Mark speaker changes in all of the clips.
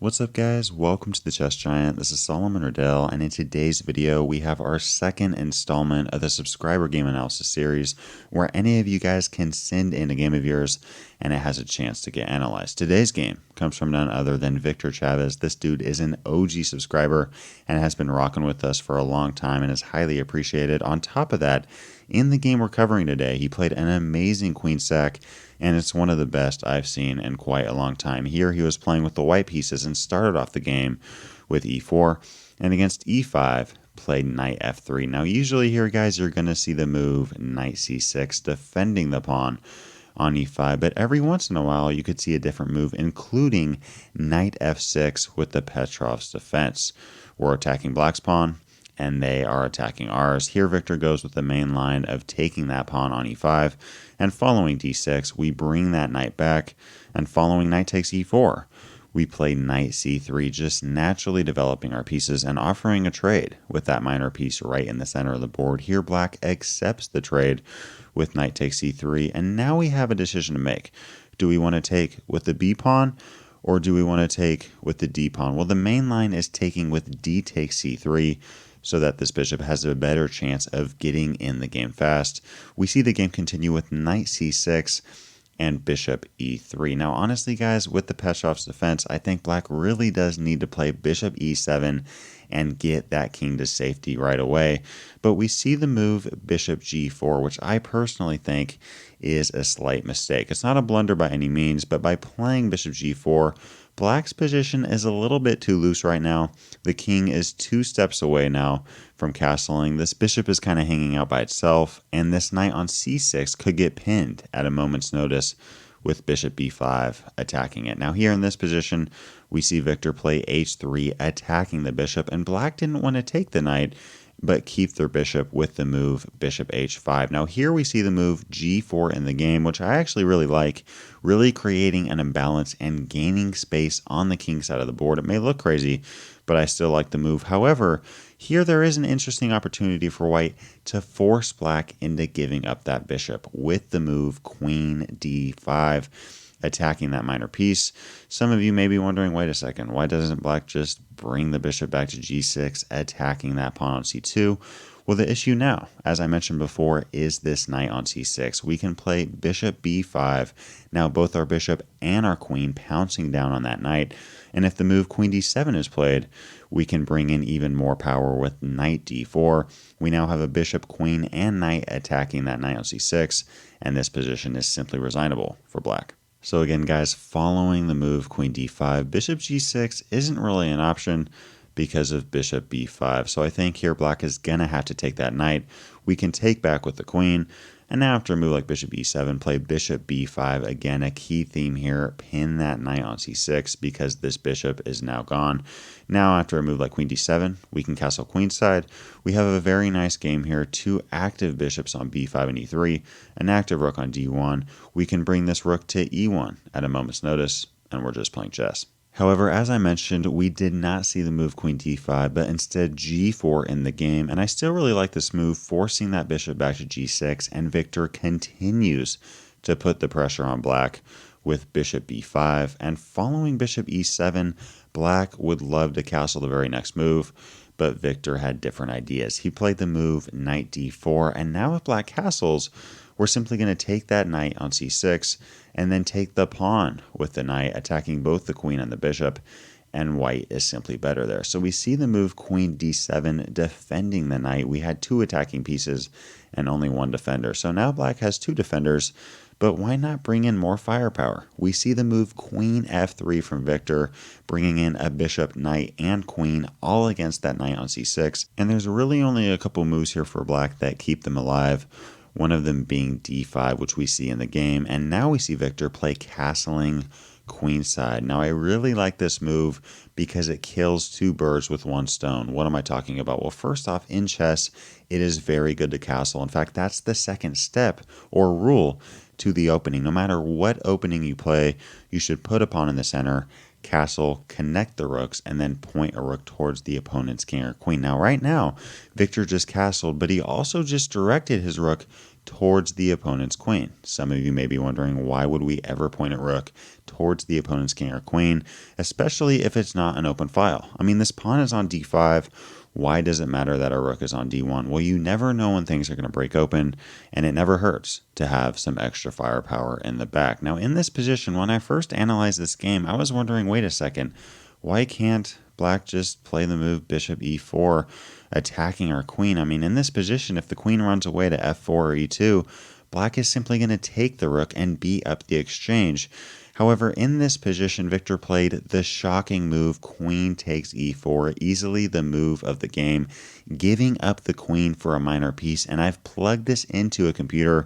Speaker 1: What's up guys, welcome to the Chess Giant. This is Solomon Riddell, and in today's video we have our second installment of the subscriber game analysis series where any of you guys can send in a game of yours and it has a chance to get analyzed. Today's game comes from none other than Victor Chavez. This dude is an OG subscriber and has been rocking with us for a long time and is highly appreciated. On top of that, in the game we're covering today, he played an amazing queen sack, and it's one of the best I've seen in quite a long time. Here he was playing with the white pieces and started off the game with e4, and against e5 played knight f3. Now usually here guys you're going to see the move knight c6 defending the pawn on e5, but every once in a while you could see a different move, including knight f6 with the Petrov's defense. We're attacking black's pawn, and they are attacking ours. Here Victor goes with the main line of taking that pawn on e5, and following d6, we bring that knight back, and following knight takes e4, we play knight c3, just naturally developing our pieces and offering a trade with that minor piece right in the center of the board. Here black accepts the trade with knight takes c3, and now we have a decision to make. Do we want to take with the b pawn, or do we want to take with the d pawn? Well, the main line is taking with d takes c3, so that this bishop has a better chance of getting in the game fast. We see the game continue with knight c6 and bishop e3. Now, honestly, guys, with the Petrov's defense, I think black really does need to play bishop e7 and get that king to safety right away. But we see the move bishop g4, which I personally think is a slight mistake. It's not a blunder by any means, but by playing bishop g4, black's position is a little bit too loose right now. The king is 2 steps away now from castling. This bishop is kind of hanging out by itself, and this knight on c6 could get pinned at a moment's notice with bishop b5 attacking it. Now here in this position, we see Victor play h3 attacking the bishop, and black didn't want to take the knight but keep their bishop with the move bishop h5. Now here we see the move g4 in the game, which I actually really like, really creating an imbalance and gaining space on the king side of the board. It may look crazy, but I still like the move. However, here there is an interesting opportunity for white to force black into giving up that bishop with the move queen d5, attacking that minor piece. Some of you may be wondering, wait a second, why doesn't black just bring the bishop back to g6, attacking that pawn on c2? Well, the issue now, as I mentioned before, is this knight on c6. We can play bishop b5, now both our bishop and our queen pouncing down on that knight, and if the move queen d7 is played, we can bring in even more power with knight d4. We now have a bishop, queen, and knight attacking that knight on c6, and this position is simply resignable for black. So again, guys, following the move queen d5, bishop g6 isn't really an option because of bishop b5. So I think here black is going to have to take that knight. We can take back with the queen, and now after a move like bishop e7, play bishop b5. Again, a key theme here, pin that knight on c6 because this bishop is now gone. Now after a move like queen d7, we can castle queenside. We have a very nice game here, 2 active bishops on b5 and e3, an active rook on d1. We can bring this rook to e1 at a moment's notice, and we're just playing chess. However, as I mentioned, we did not see the move queen d5, but instead g4 in the game, and I still really like this move, forcing that bishop back to g6, and Victor continues to put the pressure on black with bishop b5, and following bishop e7, black would love to castle the very next move, but Victor had different ideas. He played the move knight d4, and now if black castles, we're simply going to take that knight on c6 and then take the pawn with the knight, attacking both the queen and the bishop, and white is simply better there. So we see the move queen d7 defending the knight. We had 2 attacking pieces and only 1 defender. So now black has 2 defenders, but why not bring in more firepower? We see the move queen f3 from Victor, bringing in a bishop, knight, and queen all against that knight on c6. And there's really only a couple moves here for black that keep them alive. One of them being d5, which we see in the game. And now we see Victor play castling queenside. Now I really like this move because it kills 2 birds with 1 stone. What am I talking about? Well, first off, in chess, it is very good to castle. In fact, that's the second step or rule to the opening. No matter what opening you play, you should put a pawn in the center, castle, connect the rooks, and then point a rook towards the opponent's king or queen. Now, right now, Victor just castled, but he also just directed his rook towards the opponent's queen. Some of you may be wondering, why would we ever point at rook towards the opponent's king or queen, especially if it's not an open file? I mean, this pawn is on d5. Why does it matter that our rook is on d1? Well, you never know when things are going to break open, and it never hurts to have some extra firepower in the back. Now, in this position, when I first analyzed this game, I was wondering, wait a second, why can't black just play the move bishop e4, attacking our queen? I mean, in this position, if the queen runs away to f4 or e2, black is simply going to take the rook and beat up the exchange. However, in this position, Victor played the shocking move queen takes e4, easily the move of the game, giving up the queen for a minor piece. And I've plugged this into a computer,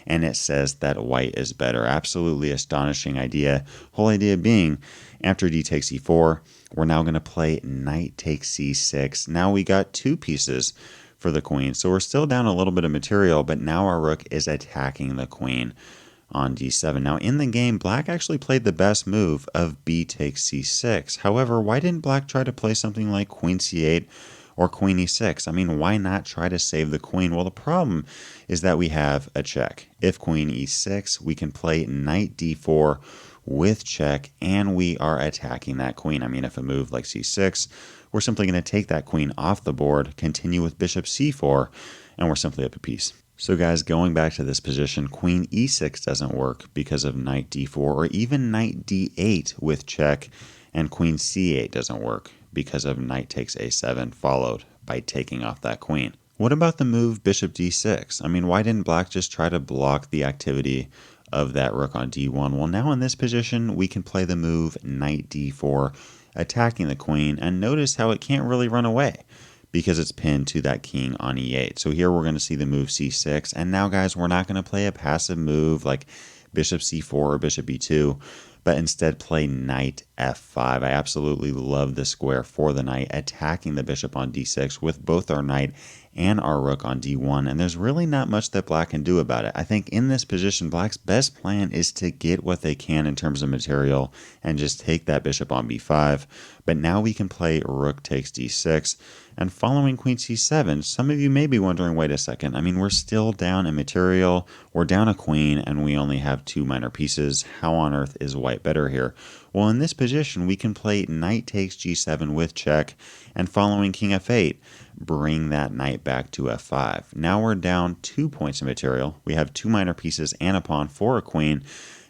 Speaker 1: and it says that white is better. Absolutely astonishing idea. Whole idea being, after d takes e4, we're now going to play knight takes c6. Now we got two pieces for the queen. So we're still down a little bit of material, but now our rook is attacking the queen on d7. Now in the game, black actually played the best move of b takes c6. However, why didn't black try to play something like queen c8 or queen e6? I mean, why not try to save the queen? Well, the problem is that we have a check. If queen e6, we can play knight d4 with check, and we are attacking that queen. I mean, if a move like c6, we're simply going to take that queen off the board, continue with bishop c4, and we're simply up a piece. So guys, going back to this position, queen e6 doesn't work because of knight d4, or even knight d8 with check, and queen c8 doesn't work because of knight takes a7, followed by taking off that queen. What about the move bishop d6? I mean, why didn't black just try to block the activity of that rook on d1? Well, now in this position, we can play the move knight d4, attacking the queen, and notice how it can't really run away because it's pinned to that king on e8. So here we're going to see the move c6. And now, guys, we're not going to play a passive move like bishop c4 or bishop e2, but instead play knight f5. I absolutely love this square for the knight, attacking the bishop on d6 with both our knight and our rook on d1, and there's really not much that black can do about it. I think in this position, black's best plan is to get what they can in terms of material and just take that bishop on b5, but now we can play rook takes d6, and following queen c7, some of you may be wondering, wait a second, I mean, we're still down in material, we're down a queen, and we only have two minor pieces. How on earth is white better here? Well, in this position, we can play knight takes g7 with check, and following king f8, bring that knight back to f5. Now we're down 2 points of material. We have two minor pieces and a pawn for a queen,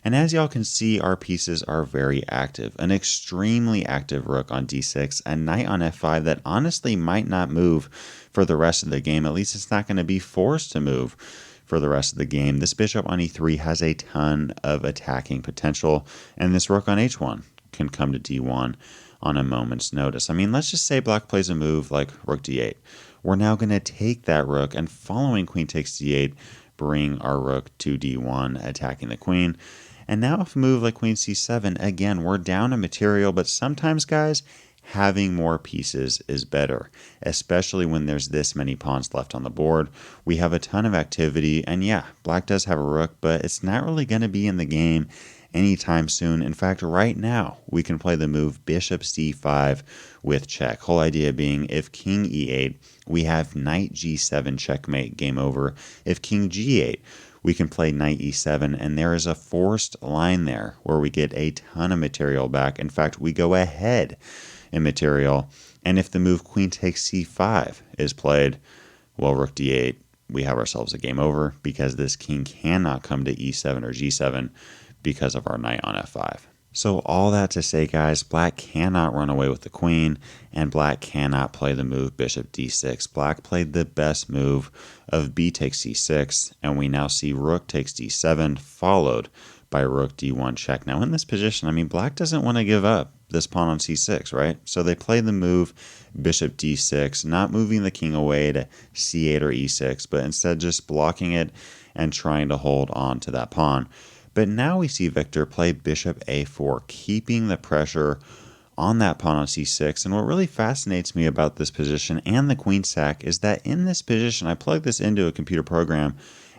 Speaker 1: and as y'all can see, our pieces are very active. An extremely active rook on d6, a knight on f5 that honestly might not move for the rest of the game. At least it's not going to be forced to move for the rest of the game. This bishop on e3 has a ton of attacking potential, and this rook on h1 can come to d1 on a moment's notice. I mean, let's just say black plays a move like rook d8. We're now going to take that rook, and following queen takes d8, bring our rook to d1, attacking the queen. And now if a move like queen c7, again, we're down a material, but sometimes, guys, having more pieces is better, especially when there's this many pawns left on the board. We have a ton of activity, and yeah, black does have a rook, but it's not really going to be in the game anytime soon. In fact, right now, we can play the move bishop c5 with check. Whole idea being, if king e8, we have knight g7 checkmate, game over. If king g8, we can play knight e7, and there is a forced line there where we get a ton of material back. In fact, we go ahead in material, and if the move queen takes c5 is played, well, rook d8, we have ourselves a game over because this king cannot come to e7 or g7 because of our knight on f5. So all that to say, guys, black cannot run away with the queen, and black cannot play the move bishop d6. Black played the best move of b takes c6, and we now see rook takes d7, followed by rook d1 check. Now in this position, I mean, black doesn't want to give up this pawn on c6, right? So they play the move bishop d6, not moving the king away to c8 or e6, but instead just blocking it and trying to hold on to that pawn. But now we see Victor play bishop a4, keeping the pressure on that pawn on c6. And what really fascinates me about this position and the queen sack is that in this position, I plug this into a computer program,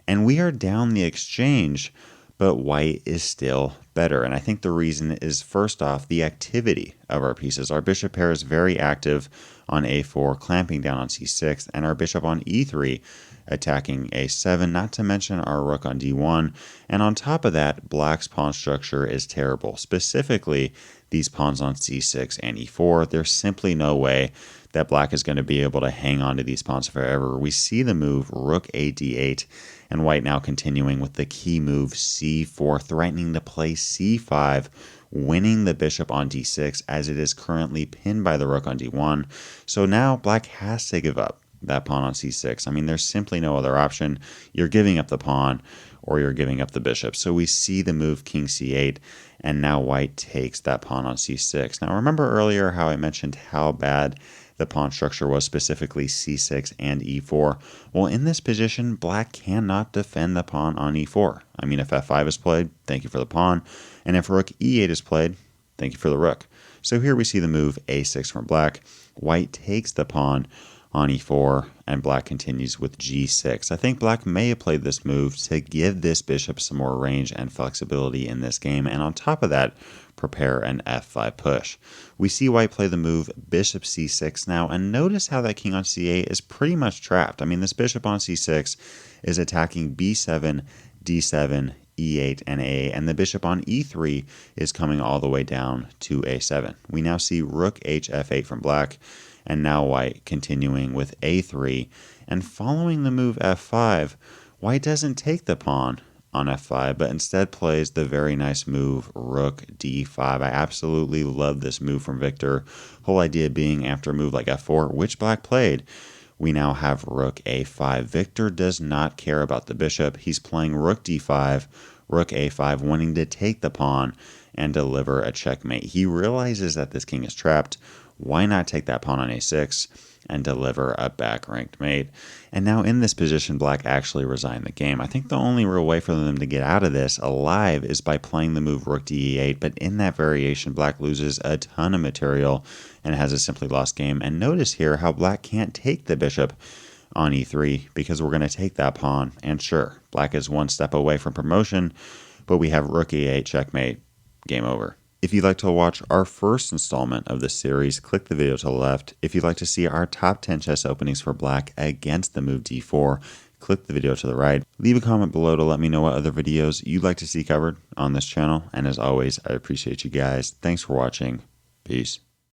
Speaker 1: and we are down the exchange, but white is still better. And I think the reason is, first off, the activity of our pieces. Our bishop pair is very active on a4, clamping down on c6, and our bishop on e3 attacking a7, not to mention our rook on d1. And on top of that, black's pawn structure is terrible. Specifically, these pawns on c6 and e4. There's simply no way that black is going to be able to hang on to these pawns forever. We see the move rook a d8, and white now continuing with the key move c4, threatening to play c5, winning the bishop on d6 as it is currently pinned by the rook on d1. So now black has to give up that pawn on c6. I mean, there's simply no other option. You're giving up the pawn or you're giving up the bishop. So we see the move king c8, and now white takes that pawn on c6. Now remember earlier how I mentioned how bad the pawn structure was, specifically c6 and e4. Well, in this position, black cannot defend the pawn on e4. I mean, if f5 is played, thank you for the pawn. And if rook e8 is played, thank you for the rook. So here we see the move a6 from black. White takes the pawn on e4, and black continues with g6. I think black may have played this move to give this bishop some more range and flexibility in this game, and on top of that, prepare an f5 push. We see white play the move bishop c6 now, and notice how that king on c8 is pretty much trapped. I mean, this bishop on c6 is attacking b7, d7, e8, and a, and the bishop on e3 is coming all the way down to a7. We now see rook h f8 from black, and now white continuing with a3, and following the move f5, white doesn't take the pawn on f5, but instead plays the very nice move rook d5. I absolutely love this move from Victor. Whole idea being after a move like f4, which black played, we now have rook a5. Victor does not care about the bishop. He's playing rook d5, rook a5, wanting to take the pawn and deliver a checkmate. He realizes that this king is trapped. Why not take that pawn on a6 and deliver a back-ranked mate? And now in this position, black actually resigned the game. I think the only real way for them to get out of this alive is by playing the move rook d8, but in that variation, black loses a ton of material and has a simply lost game. And notice here how black can't take the bishop on e3 because we're going to take that pawn. And sure, black is one step away from promotion, but we have rook e8 checkmate, game over. If you'd like to watch our first installment of this series, click the video to the left. If you'd like to see our top 10 chess openings for black against the move d4, click the video to the right. Leave a comment below to let me know what other videos you'd like to see covered on this channel. And as always, I appreciate you guys. Thanks for watching. Peace.